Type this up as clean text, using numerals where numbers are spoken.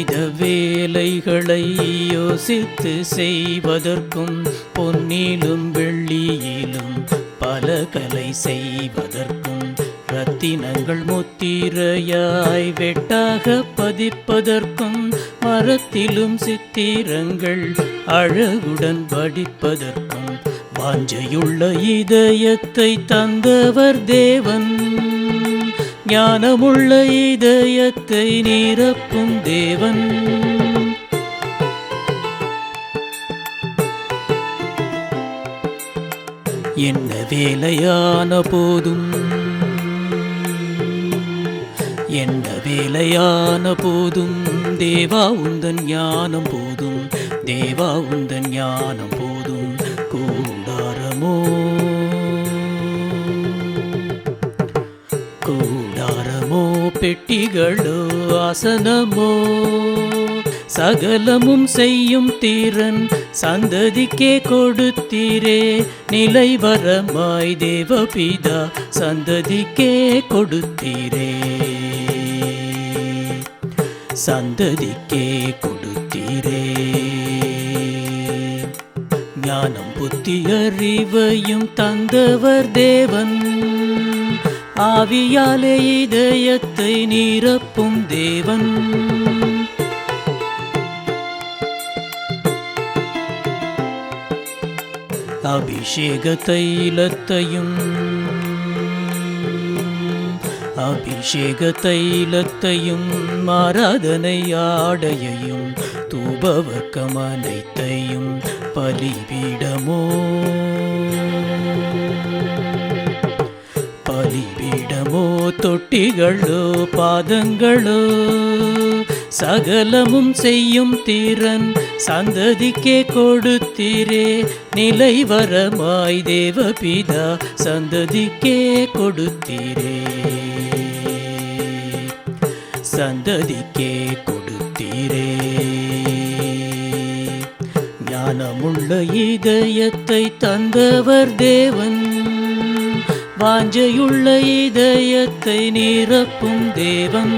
பலவித வேலைகளை யோசித்து செய்வதற்கும் பொன்னிலும் வெள்ளியிலும் பல கலை செய்வதற்கும் ரத்தினங்கள் முத்திரையாய் வெட்டாக பதிப்பதற்கும் மரத்திலும் சித்திரங்கள் அழகுடன் வடிப்பதற்கும் வாஞ்சையுள்ள இதயத்தை தந்தவர் தேவன். ஞானமுள்ள இதயத்தை நிரப்பும் தேவன். என்ன வேலையான போதும் என்ன வேலையான போதும் தேவா உந்தன் ஞானம் போதும், தேவா உந்தன் ஞானம் போதும். கூடாரமோ கூடாரமோ பெட்டிகளோ ஆசனமோ சகலமும் செய்யும் திறன் சந்ததிக்கே கொடுத்தீரே. நிலைவரமாய் தேவபிதா சந்ததிக்கே கொடுத்தீரே, சந்ததிக்கே கொடுத்தீரே. ஞானம் புத்தி அறிவையும் தந்தவர் தேவன். ஆவியாலே இதயத்தை நிரப்பும் தேவன். அபிஷேக தைலத்தையும் அபிஷேக தைலத்தையும் ஆராதனை ஆடையையும் தூபவர்க்கம் அனைத்தையும் பலிபீடமோ பலிபீடமோ தொட்டிகளோ பாதங்களோ சகலமும் செய்யும் திறன் சந்ததிக்கே கொடுத்தீரே. நிலைவரமாய் தேவபிதா சந்ததிக்கே கொடுத்தீரே, சந்ததிக்கே கொடுத்தீரே. ஞானமுள்ள இதயத்தை தந்தவர் தேவன். வாஞ்சையுள்ள இதயத்தை நிரப்பும் தேவன்.